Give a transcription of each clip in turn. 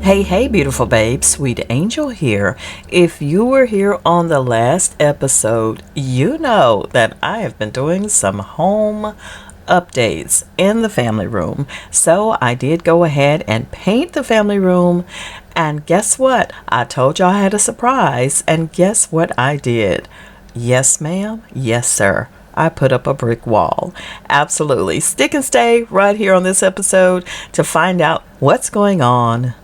Hey, beautiful babes, sweet angel here. If you were here on the last episode, you know that I have been doing some home updates in the family room. So I did go ahead and paint the family room. And guess what? I told y'all I had a surprise. And guess what I did? Yes, ma'am. Yes, sir. I put up a brick wall. Absolutely. Stick and stay right here on this episode to find out what's going on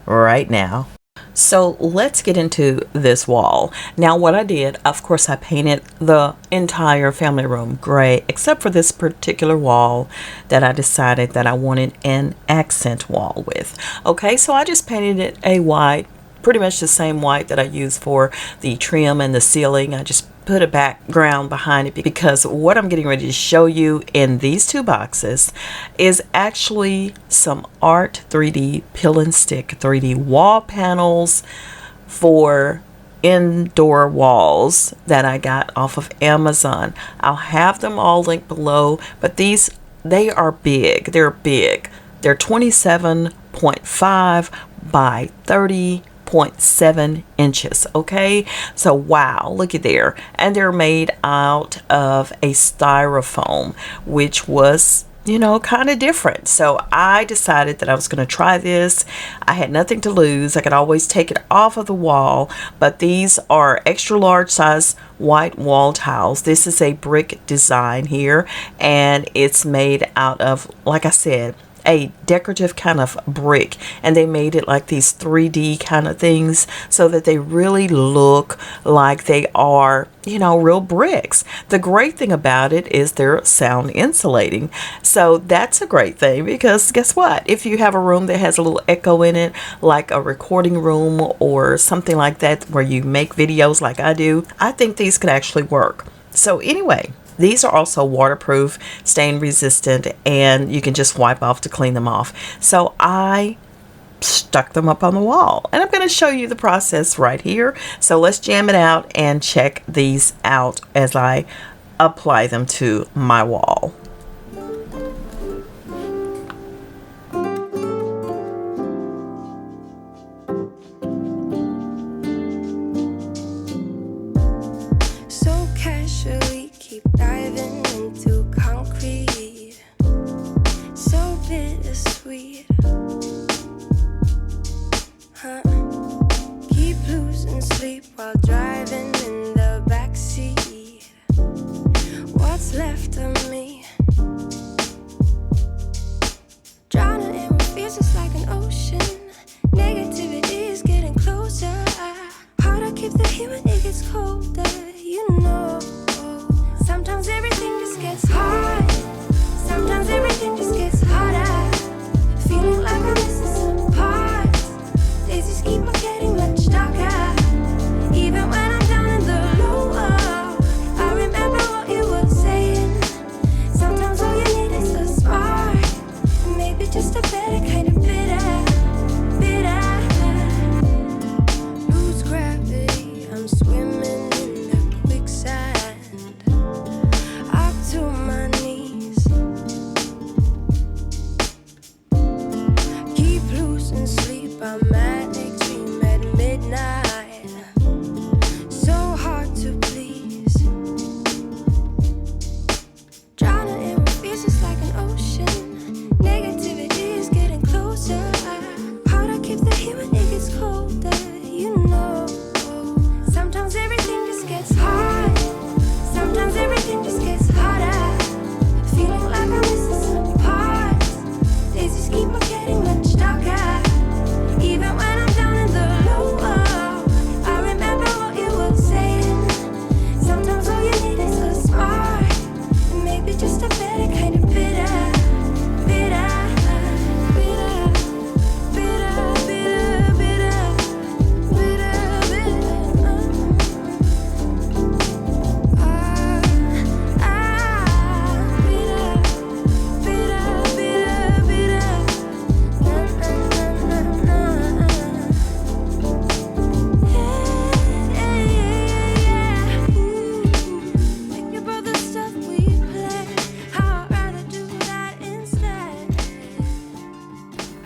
right now. So let's get into this wall. Now what I did, of course, I painted the entire family room gray, except for this particular wall that I decided that I wanted an accent wall with. Okay, so I just painted it a white, pretty much the same white that I use for the trim and the ceiling. I just put a background behind it because what I'm getting ready to show you in these two boxes is actually some art 3D peel and stick 3D wall panels for indoor walls that I got off of Amazon. I'll have them all linked below, but they are big. They're big. They're 27.5 by 30.7 inches. Okay, so wow, look at there. And they're made out of a styrofoam, which was, you know, kind of different. So I decided that I was going to try this. I had nothing to lose. I could always take it off of the wall, but these are extra large size white wall tiles. This is a brick design here, and it's made out of, like I said, a decorative kind of brick, and they made it like these 3D kind of things so that they really look like they are, you know, real bricks. The great thing about it is they're sound insulating. So that's a great thing, because guess what? If you have a room that has a little echo in it, like a recording room or something like that where you make videos like I do, I think these could actually work. So anyway, these are also waterproof, stain resistant, and you can just wipe off to clean them off. So I stuck them up on the wall, and I'm going to show you the process right here. So let's jam it out and check these out as I apply them to my wall. Diving into concrete, so bittersweet, huh? Keep losing sleep while driving in the backseat. What's left of me? Drowning in what feels just like an ocean. Negativity is getting closer. Hard to keep the heat when it gets colder, you know. Sometimes everything just gets hard. Sometimes everything just gets harder. Feeling like I'm missing some parts. Days just keep on getting much darker. Even when I'm down in the lower, I remember what you were saying. Sometimes all you need is a spark, and maybe just a better kind of bitter, bitter. Lose gravity, I'm swimming in the quicksand. To my knees, keep losing sleep. I'm manic, dream at midnight. So hard to please. Drowning in what feels just like an ocean. Negativity is getting closer. Hard to keep the heat when it gets colder, you know. Sometimes everything just gets hard. Sometimes everything just gets harder. Feeling like I'm missing some parts. Days just keep on getting much darker. Even when I'm down in the lower, I remember what you were saying. Sometimes all you need is a spark, and maybe just a better kind of bitter, bitter, bitter, bitter, bitter, bitter, bitter, bitter.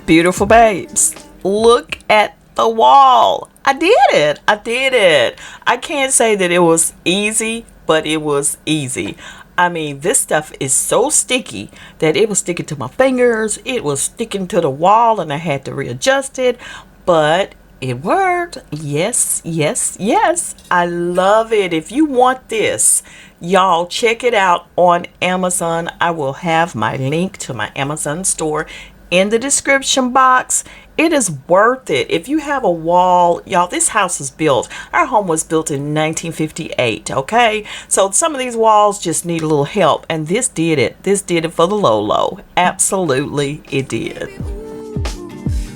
Beautiful babes, look at the wall. I did it. I did it. I can't say that it was easy, but it was easy. I mean, this stuff is so sticky that it was sticking to my fingers. It was sticking to the wall and I had to readjust it. But it worked. Yes, yes, yes. I love it. If you want this, y'all check it out on Amazon. I will have my link to my Amazon store in the description box. It is worth it. If you have a wall, y'all, this house was built. Our home was built in 1958, okay? So some of these walls just need a little help, and this did it. This did it for the low low. Absolutely, it did.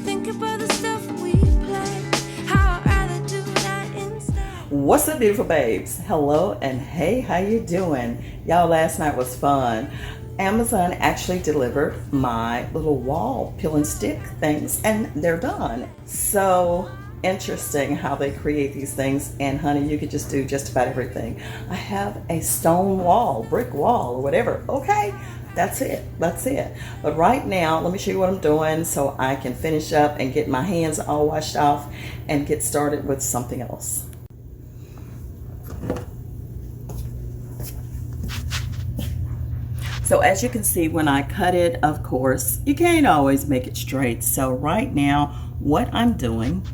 Think about the stuff we play. How I'd rather do that instead. What's up, beautiful babes? Hello and hey, how you doing? Y'all, last night was fun. Amazon actually delivered my little wall peel and stick things, and they're done. So interesting how they create these things, and honey, you could just do just about everything. I have a stone wall, brick wall, or whatever. Okay, that's it. That's it. But right now, let me show you what I'm doing so I can finish up and get my hands all washed off and get started with something else. So as you can see, when I cut it, of course, you can't always make it straight. So right now, what I'm doing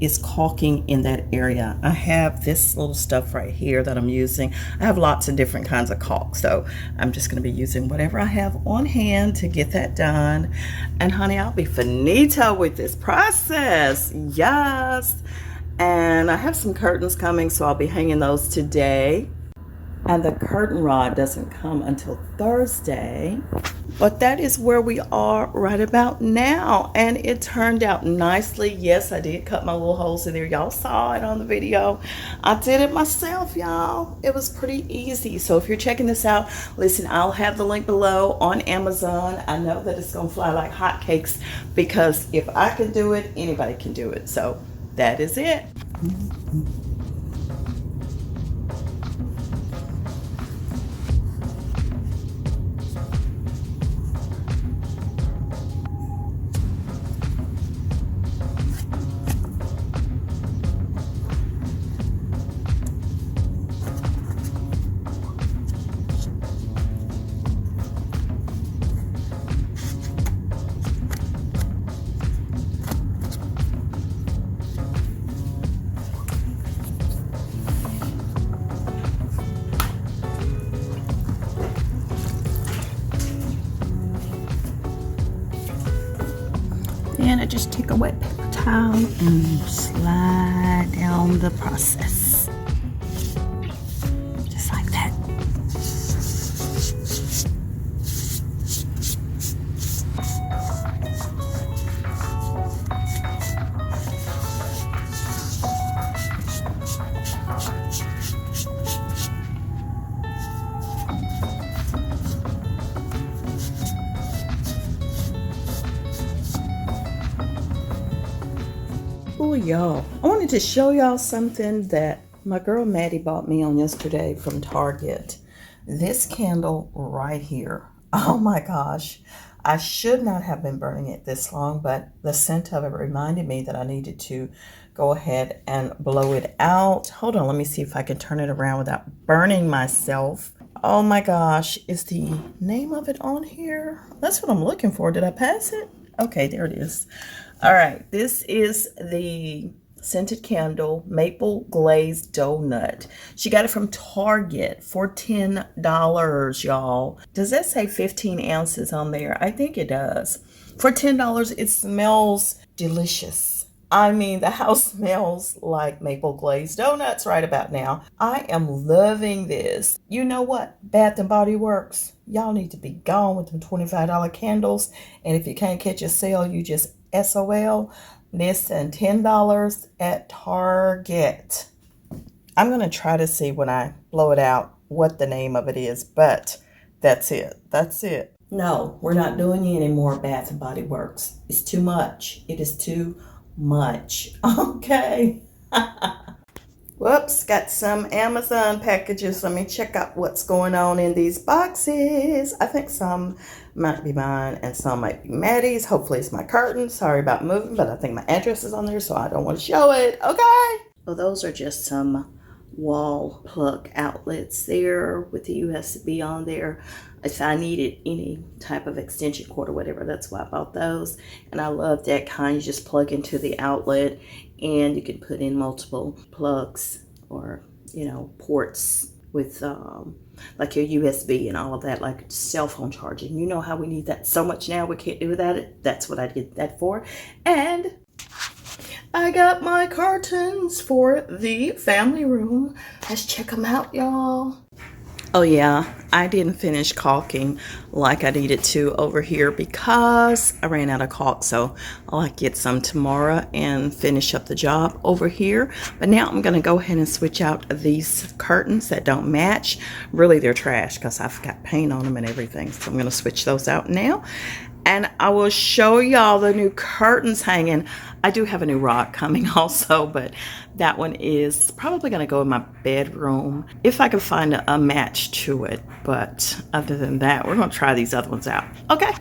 is caulking in that area. I have this little stuff right here that I'm using. I have lots of different kinds of caulk, so I'm just gonna be using whatever I have on hand to get that done. And honey, I'll be finito with this process, yes. And I have some curtains coming, so I'll be hanging those today. And the curtain rod doesn't come until Thursday. But that is where we are right about now. And it turned out nicely. Yes, I did cut my little holes in there. Y'all saw it on the video. I did it myself, y'all. It was pretty easy. So if you're checking this out, listen, I'll have the link below on Amazon. I know that it's going to fly like hotcakes, because if I can do it, anybody can do it. So that is it. And I just take a wet paper towel and slide down the process. Just like that. Oh, y'all, I wanted to show y'all something that my girl Maddie bought me on yesterday from Target. This candle right here. Oh my gosh. I should not have been burning it this long, but the scent of it reminded me that I needed to go ahead and blow it out. Hold on, let me see if I can turn it around without burning myself. Oh my gosh, is the name of it on here? That's what I'm looking for. Did I pass it? Okay, there it is. All right, this is the scented candle, maple glazed donut. She got it from Target for $10, y'all. Does that say 15 ounces on there? I think it does. For $10, it smells delicious. I mean, the house smells like maple glazed donuts right about now. I am loving this. You know what? Bath and Body Works, y'all need to be gone with them $25 candles. And if you can't catch a sale, you just SOL. Listen, $10 at Target. I'm going to try to see when I blow it out what the name of it is, but that's it. That's it. No, we're not doing any more Bath and Body Works. It's too much. It is too much. Okay. Whoops, got some Amazon packages. Let me check out what's going on in these boxes. I think some might be mine and some might be Maddie's. Hopefully it's my curtain. Sorry about moving, but I think my address is on there, so I don't want to show it. Okay. Well, those are just some wall plug outlets there with the USB on there. If I needed any type of extension cord or whatever, that's why I bought those. And I love that kind. You just plug into the outlet and you can put in multiple plugs or, you know, ports with like your USB and all of that, like cell phone charging. You know how we need that so much now, we can't do without it. That's what I did that for. And I got my curtains for the family room. Let's check them out, y'all. Oh yeah, I didn't finish caulking like I needed to over here because I ran out of caulk, so I'll get some tomorrow and finish up the job over here. But now I'm gonna go ahead and switch out these curtains that don't match. Really, they're trash because I've got paint on them and everything, so I'm gonna switch those out now. And I will show y'all the new curtains hanging. I do have a new rod coming also, but that one is probably going to go in my bedroom if I can find a match to it. But other than that, we're going to try these other ones out. Okay.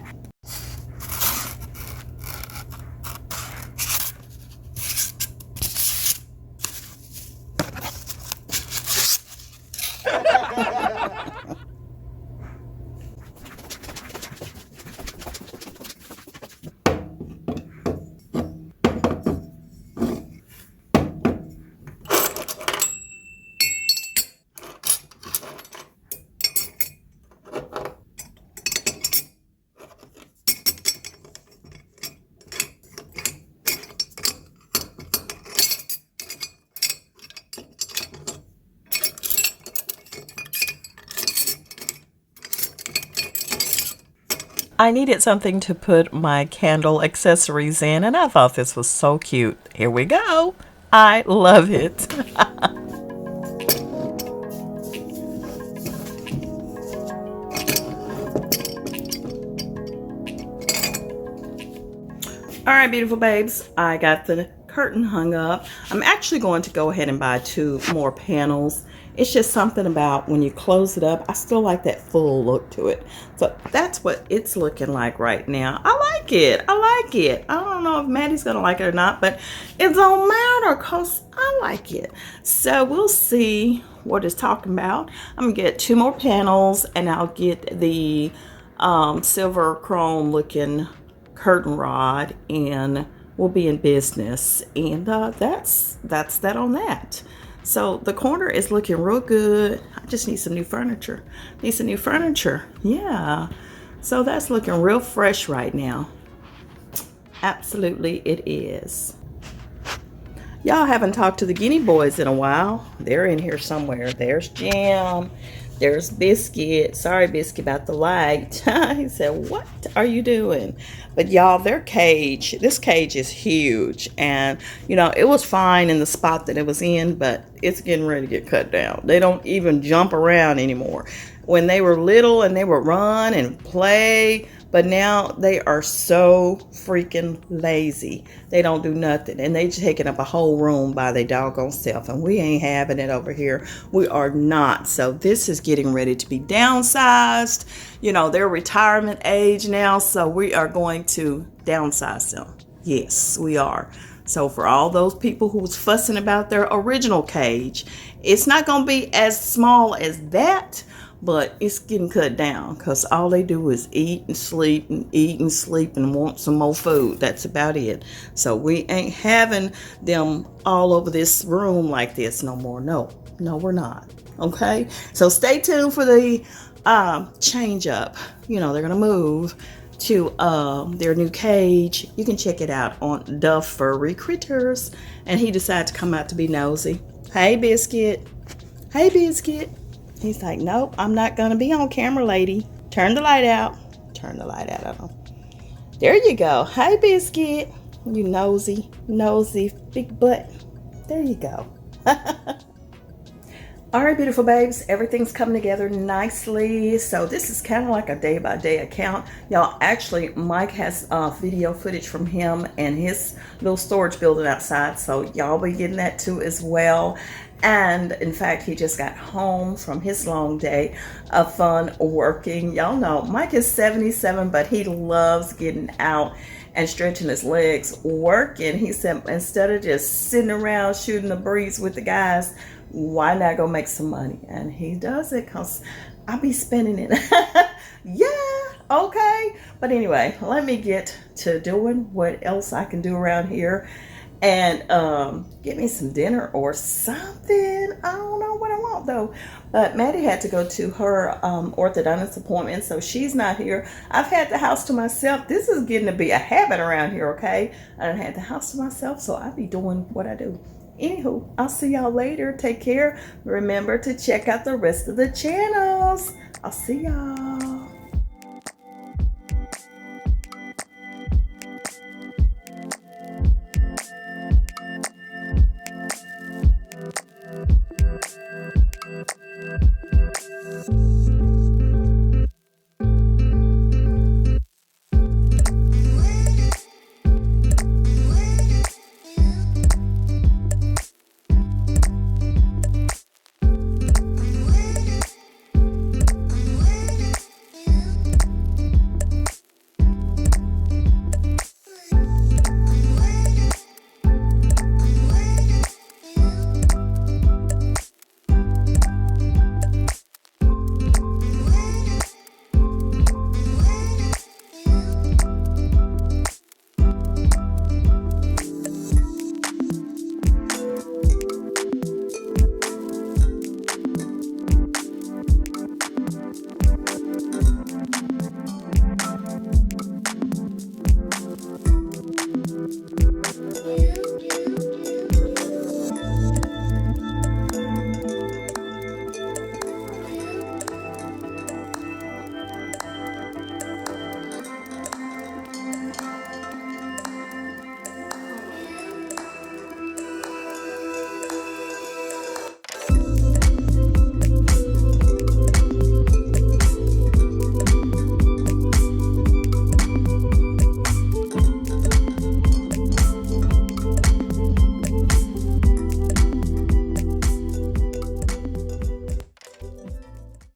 I needed something to put my candle accessories in, and I thought this was so cute. Here we go. I love it. All right, beautiful babes, I got the curtain hung up. I'm actually going to go ahead and buy 2 more panels. It's just something about when you close it up, I still like that full look to it. So that's what it's looking like right now. I like it. I like it. I don't know if Maddie's gonna like it or not, but it don't matter because I like it. So we'll see what it's talking about. I'm gonna get 2 more panels and I'll get the silver chrome looking curtain rod and we'll be in business. And that's that on that. So the corner is looking real good. I just need some new furniture. Need some new furniture. Yeah. So that's looking real fresh right now. Absolutely it is. Y'all haven't talked to the Guinea boys in a while. They're in here somewhere. There's Jam. There's Biscuit. Sorry, Biscuit, about the light. He said, what are you doing? But y'all, their cage, this cage is huge. And, you know, it was fine in the spot that it was in, but it's getting ready to get cut down. They don't even jump around anymore. When they were little and they would run and play, but now they are so freaking lazy. They don't do nothing. And they taking up a whole room by their doggone self. And we ain't having it over here. We are not. So this is getting ready to be downsized. You know, they're retirement age now. So we are going to downsize them. Yes, we are. So for all those people who was fussing about their original cage, it's not going to be as small as that. But it's getting cut down because all they do is eat and sleep and want some more food. That's about it. So we ain't having them all over this room like this no more. No, we're not. Okay. So stay tuned for the change up. You know, they're going to move to their new cage. You can check it out on the Furry Critters. And he decided to come out to be nosy. Hey, Biscuit. Hey, Biscuit. He's like, nope, I'm not going to be on camera, lady. Turn the light out. Turn the light out of him. There you go. Hey, Biscuit. You nosy big butt. There you go. All right, beautiful babes, everything's coming together nicely. So this is kind of like a day-by-day account. Y'all, actually, Mike has video footage from him and his little storage building outside. So y'all be getting that too as well. And in fact, he just got home from his long day of fun working. Y'all know Mike is 77, but he loves getting out and stretching his legs, working. He said, instead of just sitting around shooting the breeze with the guys, why not go make some money? And he does it because I be spending it. Yeah, okay. But anyway, let me get to doing what else I can do around here and get me some dinner or something. I don't know what I want though. But Maddie had to go to her orthodontist appointment, so she's not here. I've had the house to myself. This is getting to be a habit around here, okay? I done had the house to myself, so I be doing what I do. Anywho, I'll see y'all later. Take care. Remember to check out the rest of the channels. I'll see y'all.